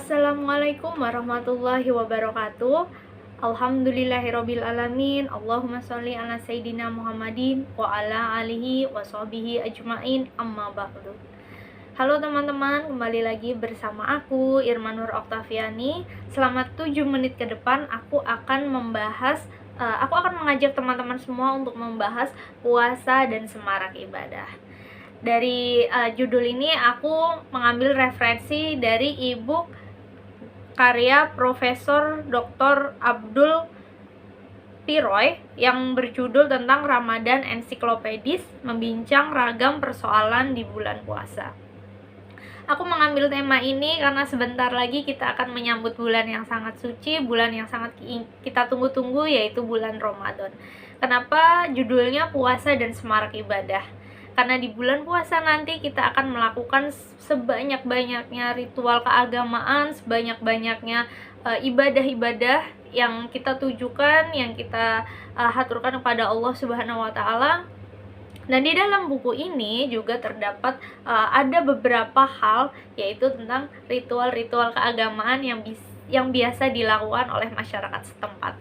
Assalamualaikum warahmatullahi wabarakatuh. Alhamdulillahirabbil alamin. Allahumma sholli ala sayyidina Muhammadin wa ala alihi wa sahbihi ajmain. Amma ba'du. Halo teman-teman, kembali lagi bersama aku Irmanur Oktaviani. Selama 7 menit ke depan aku akan mengajak teman-teman semua untuk membahas puasa dan semarak ibadah. Dari judul ini aku mengambil referensi dari e-book karya Profesor Dr. Abdul Piroy yang berjudul tentang Ramadan Ensiklopedis, membincang ragam persoalan di bulan puasa. Aku mengambil tema ini karena sebentar lagi kita akan menyambut bulan yang sangat suci, bulan yang sangat kita tunggu-tunggu, yaitu bulan Ramadan. Kenapa judulnya puasa dan semarak ibadah? Karena di bulan puasa nanti kita akan melakukan sebanyak-banyaknya ritual keagamaan, sebanyak-banyaknya ibadah-ibadah yang kita tujukan, yang kita haturkan kepada Allah Subhanahu wa Ta'ala. Dan di dalam buku ini juga terdapat ada beberapa hal, yaitu tentang ritual-ritual keagamaan yang biasa dilakukan oleh masyarakat setempat.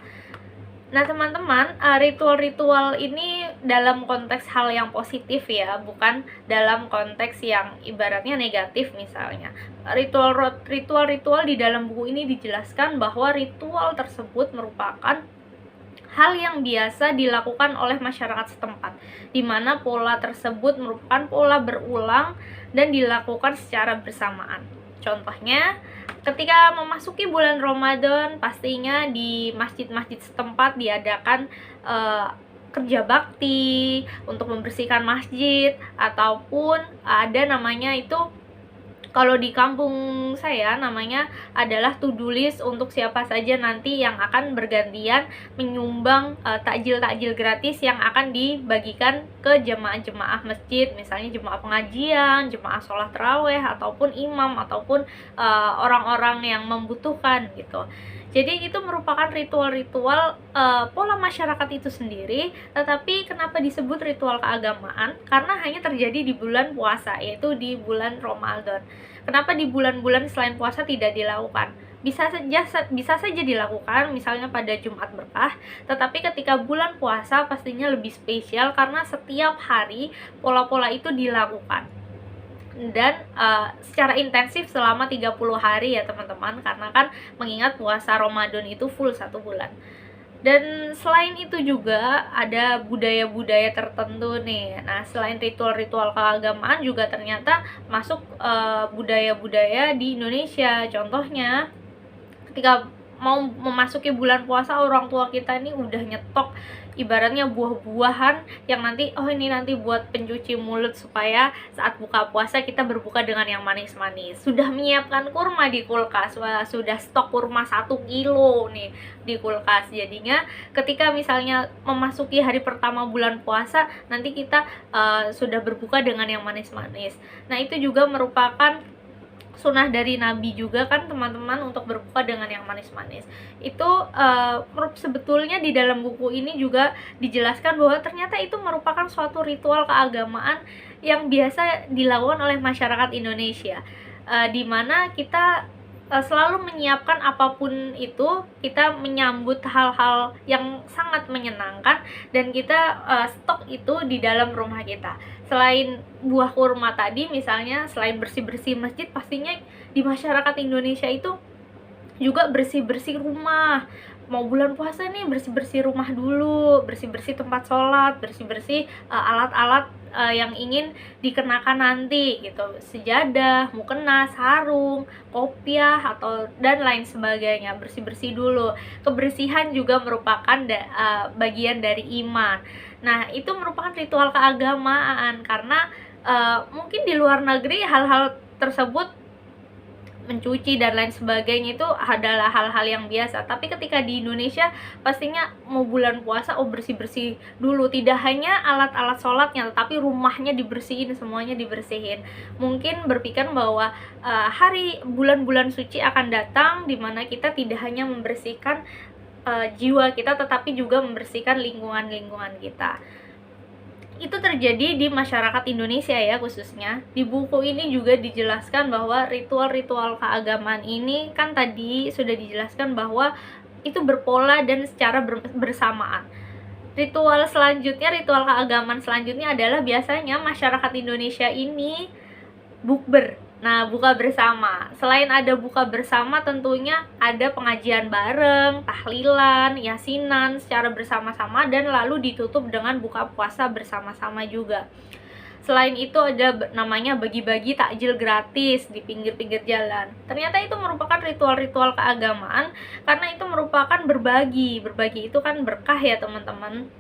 Nah teman-teman, ritual-ritual ini dalam konteks hal yang positif ya, bukan dalam konteks yang ibaratnya negatif misalnya. Ritual-ritual di dalam buku ini dijelaskan bahwa ritual tersebut merupakan hal yang biasa dilakukan oleh masyarakat setempat, di mana pola tersebut merupakan pola berulang dan dilakukan secara bersamaan. Contohnya, ketika memasuki bulan Ramadan, pastinya di masjid-masjid setempat diadakan kerja bakti untuk membersihkan masjid, ataupun ada namanya itu, kalau di kampung saya namanya adalah to-do list untuk siapa saja nanti yang akan bergantian menyumbang takjil-takjil gratis yang akan dibagikan ke jemaah-jemaah masjid, misalnya jemaah pengajian, jemaah sholat tarawih, ataupun imam, ataupun orang-orang yang membutuhkan gitu. Jadi itu merupakan ritual-ritual pola masyarakat itu sendiri. Tetapi kenapa disebut ritual keagamaan? Karena hanya terjadi di bulan puasa, yaitu di bulan Ramadan. Kenapa di bulan-bulan selain puasa tidak dilakukan? Bisa saja dilakukan, misalnya pada Jumat Berkah, tetapi ketika bulan puasa pastinya lebih spesial karena setiap hari pola-pola itu dilakukan. Dan secara intensif selama 30 hari ya teman-teman, karena kan mengingat puasa Ramadan itu full 1 bulan. Dan selain itu juga ada budaya-budaya tertentu nih. Nah, selain ritual-ritual keagamaan juga ternyata masuk budaya-budaya di Indonesia. Contohnya, ketika mau memasuki bulan puasa, orang tua kita ini udah nyetok ibaratnya buah-buahan yang nanti ini nanti buat pencuci mulut supaya saat buka puasa kita berbuka dengan yang manis-manis. Sudah menyiapkan kurma di kulkas, sudah stok kurma 1 kilo nih di kulkas. Jadinya ketika misalnya memasuki hari pertama bulan puasa, nanti kita sudah berbuka dengan yang manis-manis. Nah, itu juga merupakan sunnah dari Nabi juga kan teman-teman, untuk berbuka dengan yang manis-manis. Itu sebetulnya di dalam buku ini juga dijelaskan bahwa ternyata itu merupakan suatu ritual keagamaan yang biasa dilakukan oleh masyarakat Indonesia, di mana kita selalu menyiapkan apapun itu, kita menyambut hal-hal yang sangat menyenangkan, dan kita stok itu di dalam rumah kita. Selain buah kurma tadi misalnya, selain bersih-bersih masjid, pastinya di masyarakat Indonesia itu juga bersih-bersih rumah. Mau bulan puasa nih, bersih-bersih rumah dulu, bersih-bersih tempat sholat, bersih-bersih alat-alat yang ingin dikenakan nanti gitu, sejadah, mukena, sarung, kopiah, dan lain sebagainya. Bersih-bersih dulu. Kebersihan juga merupakan bagian dari iman. Nah, itu merupakan ritual keagamaan karena mungkin di luar negeri hal-hal tersebut, mencuci dan lain sebagainya, itu adalah hal-hal yang biasa. Tapi ketika di Indonesia pastinya mau bulan puasa bersih-bersih dulu, tidak hanya alat-alat sholatnya, tetapi rumahnya dibersihin, semuanya dibersihin. Mungkin berpikir bahwa hari bulan-bulan suci akan datang di mana kita tidak hanya membersihkan jiwa kita, tetapi juga membersihkan lingkungan-lingkungan kita. itu terjadi di masyarakat Indonesia ya khususnya. Di buku ini juga dijelaskan bahwa ritual-ritual keagamaan ini kan tadi sudah dijelaskan bahwa itu berpola dan secara bersamaan. Ritual selanjutnya, ritual keagamaan selanjutnya adalah biasanya masyarakat Indonesia ini bukber. Nah, buka bersama. Selain ada buka bersama, tentunya ada pengajian bareng, tahlilan, yasinan secara bersama-sama, dan lalu ditutup dengan buka puasa bersama-sama juga. Selain itu ada namanya bagi-bagi takjil gratis di pinggir-pinggir jalan. Ternyata itu merupakan ritual-ritual keagamaan karena itu merupakan berbagi. Berbagi itu kan berkah ya teman-teman.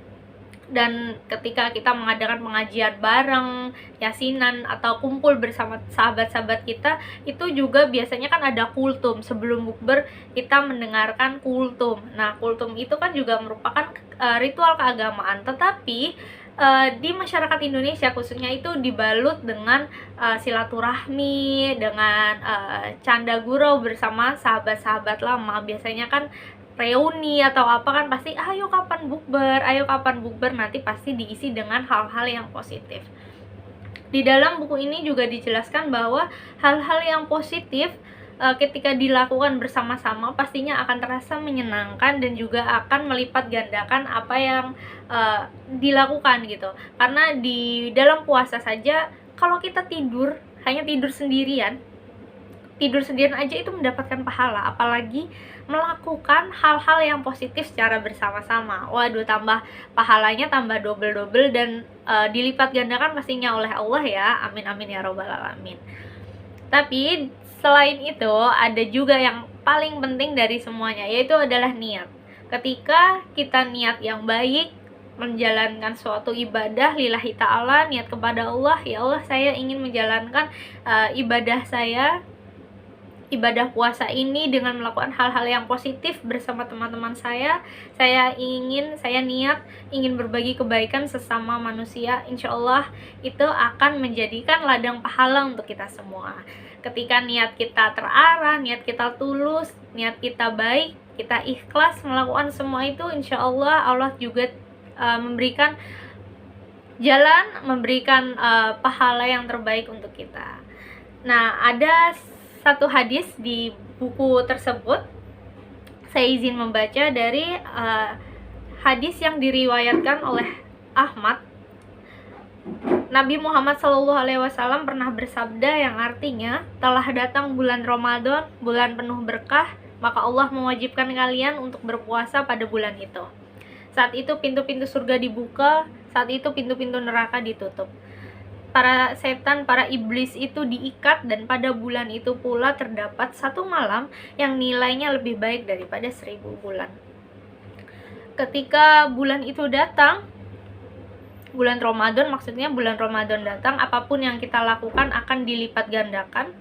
Dan ketika kita mengadakan pengajian bareng, yasinan, atau kumpul bersama sahabat-sahabat kita, itu juga biasanya kan ada kultum. Sebelum bukber kita mendengarkan kultum. Nah, kultum itu kan juga merupakan ritual keagamaan, tetapi di masyarakat Indonesia khususnya itu dibalut dengan silaturahmi, dengan canda gurau bersama sahabat-sahabat lama. Biasanya kan reuni atau apa kan pasti ayo kapan bukber, nanti pasti diisi dengan hal-hal yang positif. Di dalam buku ini juga dijelaskan bahwa hal-hal yang positif ketika dilakukan bersama-sama pastinya akan terasa menyenangkan dan juga akan melipat gandakan apa yang dilakukan gitu. Karena di dalam puasa saja kalau kita hanya tidur sendirian aja itu mendapatkan pahala, apalagi melakukan hal-hal yang positif secara bersama-sama. Waduh, tambah pahalanya tambah double dan dilipat gandakan pastinya oleh Allah ya. Amin amin ya robbal alamin. Tapi selain itu ada juga yang paling penting dari semuanya, yaitu adalah niat. Ketika kita niat yang baik menjalankan suatu ibadah lillahi ta'ala, niat kepada Allah, ya Allah saya ingin menjalankan ibadah puasa ini dengan melakukan hal-hal yang positif bersama teman-teman saya niat ingin berbagi kebaikan sesama manusia. Insya Allah itu akan menjadikan ladang pahala untuk kita semua. Ketika niat kita terarah, niat kita tulus, niat kita baik, kita ikhlas melakukan semua itu, insya Allah juga memberikan pahala yang terbaik untuk kita. Nah, ada satu hadis di buku tersebut, saya izin membaca dari hadis yang diriwayatkan oleh Ahmad. Nabi Muhammad SAW pernah bersabda yang artinya, telah datang bulan Ramadan, bulan penuh berkah, maka Allah mewajibkan kalian untuk berpuasa pada bulan itu. Saat itu pintu-pintu surga dibuka, saat itu pintu-pintu neraka ditutup. Para setan, para iblis itu diikat, dan pada bulan itu pula terdapat satu malam yang nilainya lebih baik daripada 1000 bulan. Ketika bulan itu datang, bulan Ramadan datang, apapun yang kita lakukan akan dilipat gandakan,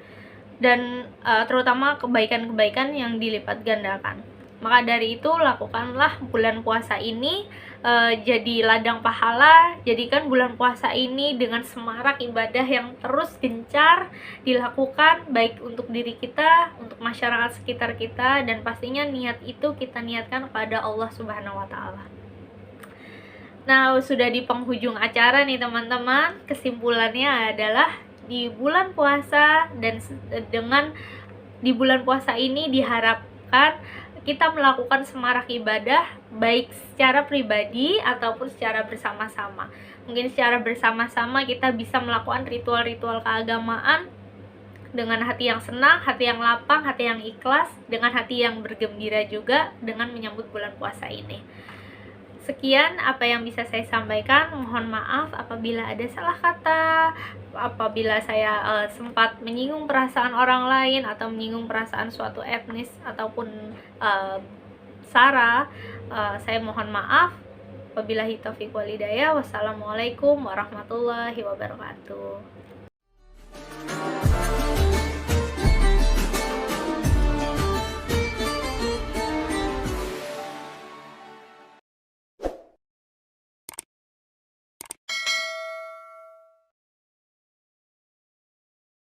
dan terutama kebaikan-kebaikan yang dilipat gandakan. Maka dari itu lakukanlah bulan puasa ini jadi ladang pahala. Jadikan bulan puasa ini dengan semarak ibadah yang terus gencar dilakukan, baik untuk diri kita, untuk masyarakat sekitar kita, dan pastinya niat itu kita niatkan kepada Allah Subhanahu wa Ta'ala. Nah, sudah di penghujung acara nih teman-teman. Kesimpulannya adalah di bulan puasa di bulan puasa ini diharapkan kita melakukan semarak ibadah baik secara pribadi ataupun secara bersama-sama. Mungkin secara bersama-sama kita bisa melakukan ritual-ritual keagamaan dengan hati yang senang, hati yang lapang, hati yang ikhlas, dengan hati yang bergembira juga dengan menyambut bulan puasa ini. Sekian apa yang bisa saya sampaikan. Mohon maaf apabila ada salah kata, apabila saya sempat menyinggung perasaan orang lain atau menyinggung perasaan suatu etnis ataupun sara. Saya mohon maaf. Wabillahi taufiq wal hidayah. Wassalamualaikum warahmatullahi wabarakatuh.